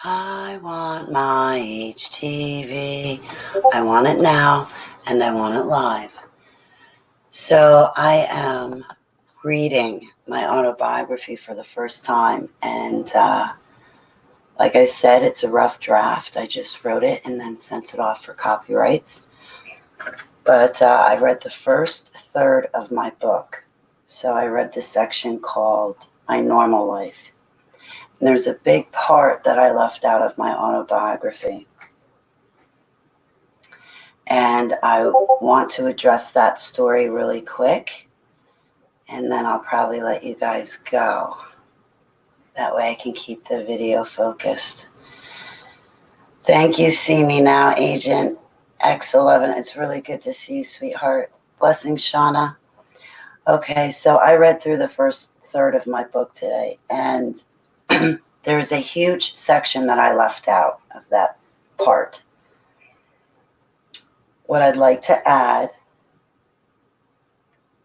I want my HTV. I want it now, and I want it live. So I am reading my autobiography for the first time, and like I said, it's a rough draft. I just wrote it and then sent it off for copyrights. But I read the first third of my book. So I read the section called My Normal Life. And there's a big part that I left out of my autobiography. And I want to address that story really quick. And then I'll probably let you guys go. That way I can keep the video focused. Thank you, See Me Now, Agent X11. It's really good to see you, sweetheart. Blessings, Shauna. Okay, so I read through the first third of my book today, and there's a huge section that I left out of that part. What I'd like to add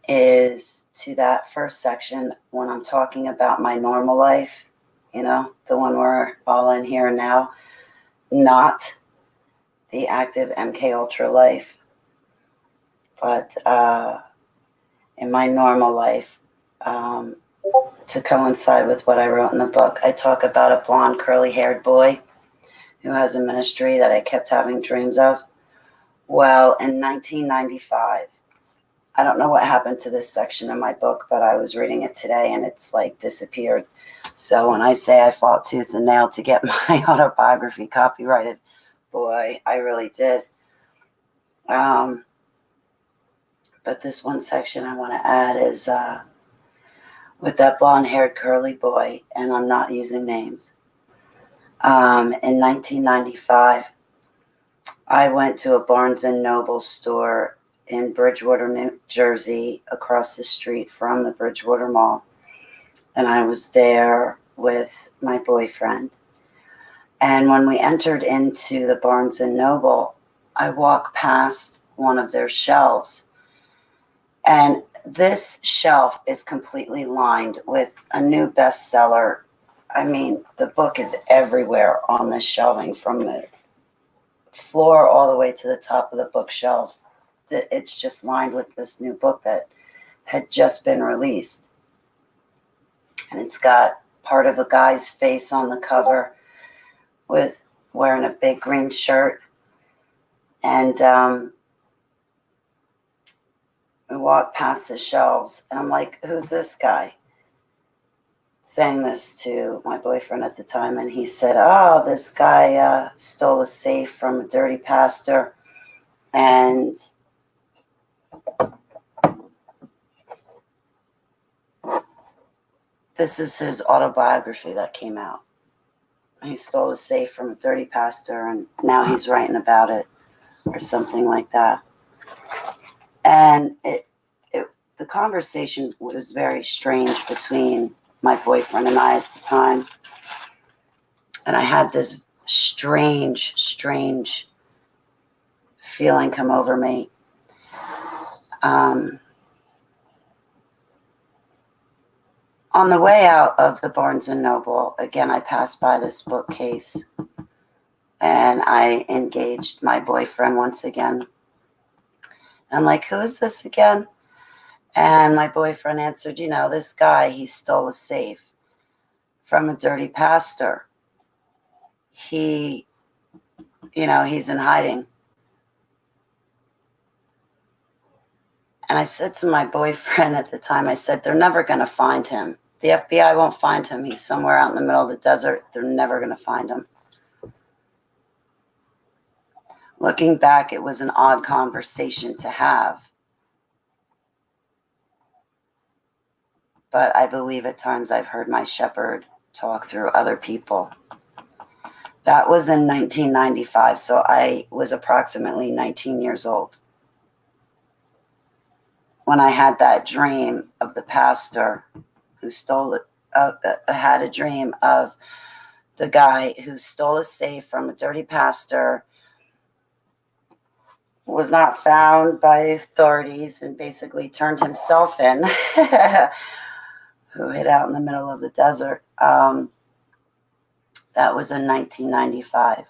is to that first section when I'm talking about my normal life, you know, the one we're all in here now, not the active MK Ultra life, but in my normal life, to coincide with what I wrote in the book, I talk about a blonde, curly-haired boy who has a ministry that I kept having dreams of. Well, in 1995, I don't know what happened to this section in my book, but I was reading it today and it's like disappeared. So when I say I fought tooth and nail to get my autobiography copyrighted, boy, I really did. But this one section I want to add is with that blonde-haired curly boy, and I'm not using names. In 1995, I went to a Barnes & Noble store in Bridgewater, New Jersey, across the street from the Bridgewater Mall. And I was there with my boyfriend. And when we entered into the Barnes & Noble, I walked past one of their shelves. And this shelf is completely lined with a new bestseller. I mean, the book is everywhere on the shelving, from the floor all the way to the top of the bookshelves. It's just lined with this new book that had just been released. And it's got part of a guy's face on the cover with wearing a big green shirt. And we walked past the shelves, and I'm like, who's this guy? Saying this to my boyfriend at the time, and he said, oh, this guy stole a safe from a dirty pastor, and this is his autobiography that came out. He stole a safe from a dirty pastor, and now he's writing about it, or something like that. And the conversation was very strange between my boyfriend and I at the time. And I had this strange feeling come over me. On the way out of the Barnes & Noble, again, I passed by this bookcase, and I engaged my boyfriend once again. I'm like, who is this again? And my boyfriend answered, you know, this guy, he stole a safe from a dirty pastor. He, you know, he's in hiding. And I said to my boyfriend at the time, I said, they're never going to find him. The FBI won't find him. He's somewhere out in the middle of the desert. They're never going to find him. Looking back, it was an odd conversation to have. But I believe at times I've heard my shepherd talk through other people. That was in 1995, so I was approximately 19 years old when I had that dream of the pastor who stole it. Had a dream of the guy who stole a safe from a dirty pastor, was not found by authorities, and basically turned himself in, who hid out in the middle of the desert. That was in 1995.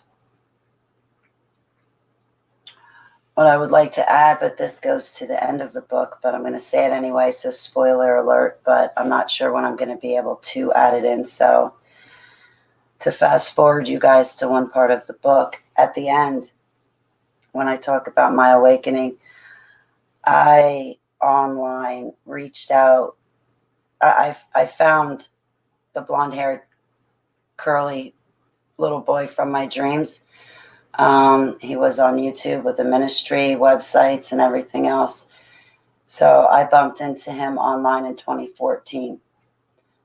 What I would like to add, but this goes to the end of the book, but I'm going to say it anyway, so spoiler alert, but I'm not sure when I'm going to be able to add it in. So to fast forward you guys to one part of the book, at the end, when I talk about my awakening, I online reached out. I found the blonde-haired, curly little boy from my dreams. He was on YouTube with the ministry websites and everything else. So I bumped into him online in 2014.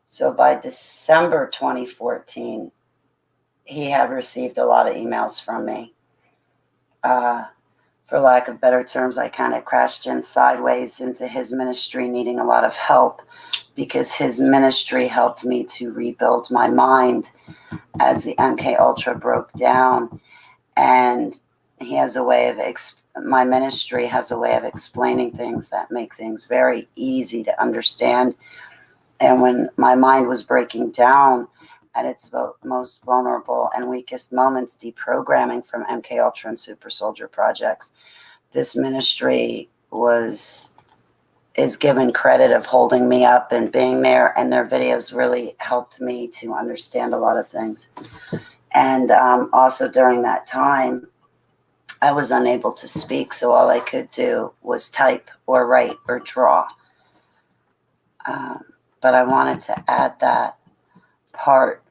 So by December 2014, he had received a lot of emails from me. For lack of better terms, I kind of crashed in sideways into his ministry, needing a lot of help, because his ministry helped me to rebuild my mind as the MK Ultra broke down. And he has a way of, my ministry has a way of explaining things that make things very easy to understand. And when my mind was breaking down at its most vulnerable and weakest moments, deprogramming from MK Ultra and Super Soldier projects, this ministry is given credit of holding me up and being there, and their videos really helped me to understand a lot of things. And also during that time, I was unable to speak, so all I could do was type or write or draw. But I wanted to add that part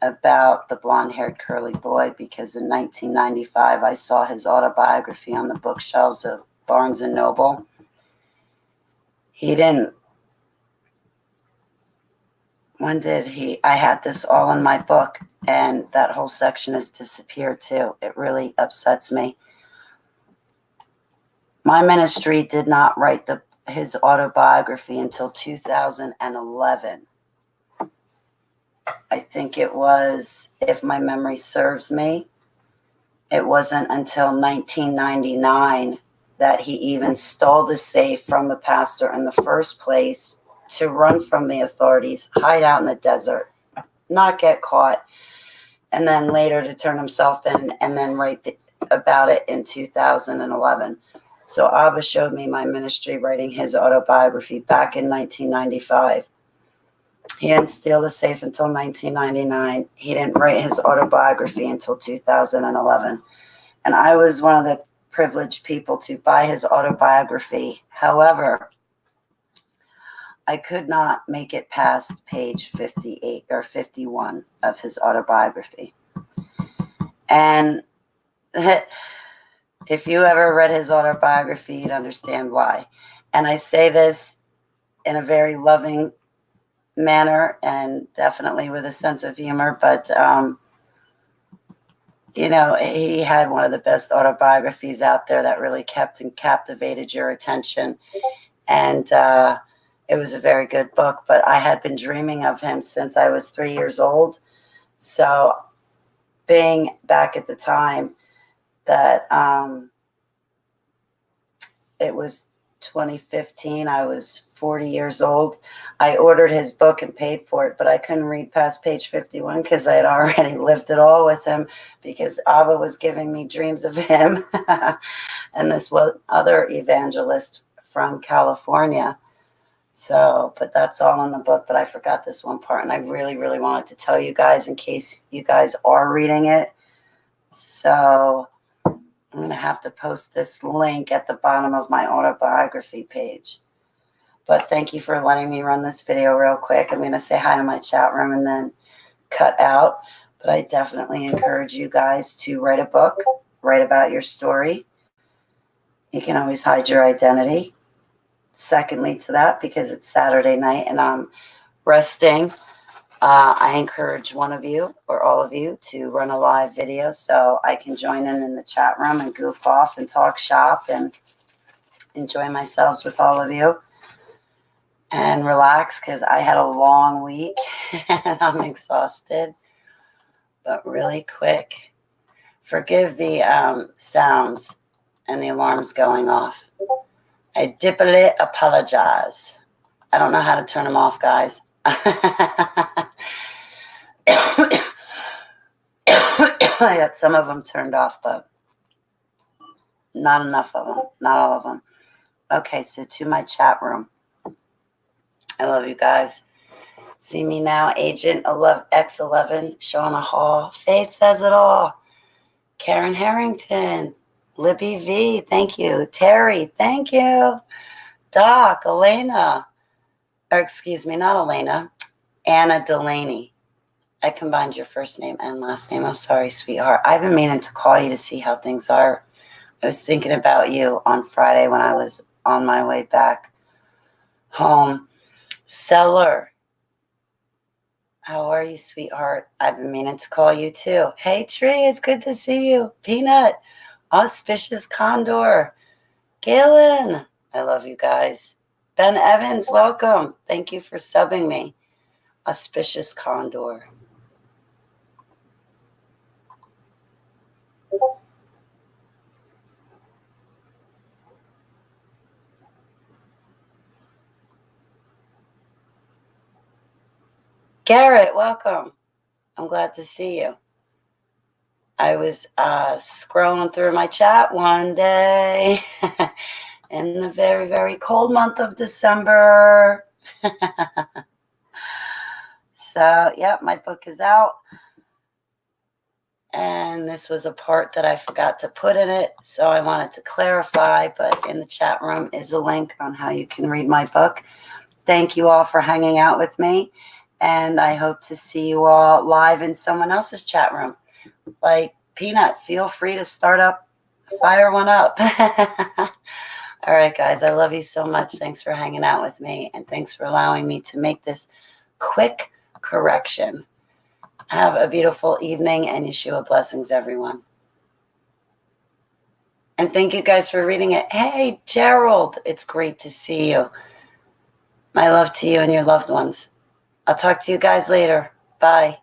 about the blonde-haired curly boy, because in 1995 I saw his autobiography on the bookshelves of Barnes & Noble. I had this all in my book, and that whole section has disappeared too. It really upsets me. My ministry did not write his autobiography until 2011. I think it was, if my memory serves me, it wasn't until 1999 that he even stole the safe from the pastor in the first place to run from the authorities, hide out in the desert, not get caught, and then later to turn himself in and then write about it in 2011. So Abba showed me my ministry writing his autobiography back in 1995. He didn't steal the safe until 1999. He didn't write his autobiography until 2011. And I was one of the privileged people to buy his autobiography. However, I could not make it past page 58 or 51 of his autobiography. And if you ever read his autobiography, you'd understand why. And I say this in a very loving manner and definitely with a sense of humor, but he had one of the best autobiographies out there that really kept and captivated your attention. And it was a very good book, but I had been dreaming of him since I was 3 years old. So being back at the time that it was 2015, I was 40 years old. I ordered his book and paid for it, but I couldn't read past page 51 because I had already lived it all with him, because Abba was giving me dreams of him and this other evangelist from California. So, but that's all in the book, but I forgot this one part, and I really, really wanted to tell you guys in case you guys are reading it. So I'm going to have to post this link at the bottom of my autobiography page. But thank you for letting me run this video real quick. I'm going to say hi to my chat room and then cut out. But I definitely encourage you guys to write a book, write about your story. You can always hide your identity. Secondly to that, because it's Saturday night and I'm resting, I encourage one of you or all of you to run a live video so I can join in the chat room and goof off and talk shop and enjoy myself with all of you and relax, because I had a long week and I'm exhausted. But really quick, forgive the sounds and the alarms going off. I deeply apologize. I don't know how to turn them off, guys. I got some of them turned off, but not enough of them. Not all of them. Okay, so to my chat room. I love you guys. See me now, Agent X11, Shauna Hall. Faith says it all. Karen Harrington. Libby V, thank you. Terry, thank you. Doc, Elena. Or excuse me, not Elena. Anna Delaney. I combined your first name and last name. I'm sorry, sweetheart. I've been meaning to call you to see how things are. I was thinking about you on Friday when I was on my way back home. Seller. How are you, sweetheart? I've been meaning to call you too. Hey, Tree, it's good to see you. Peanut. Auspicious Condor. Galen. I love you guys. Ben Evans, welcome. Thank you for subbing me. Auspicious Condor. Garrett, welcome. I'm glad to see you. I was scrolling through my chat one day in the very, very cold month of December. So, yeah, my book is out. And this was a part that I forgot to put in it, so I wanted to clarify, but in the chat room is a link on how you can read my book. Thank you all for hanging out with me, and I hope to see you all live in someone else's chat room. Like Peanut, feel free to fire one up. All right, guys, I love you so much. Thanks for hanging out with me, and thanks for allowing me to make this quick correction. Have a beautiful evening, and Yeshua blessings, everyone. And thank you guys for reading it. Hey, Gerald, it's great to see you. My love to you and your loved ones. I'll talk to you guys later. Bye.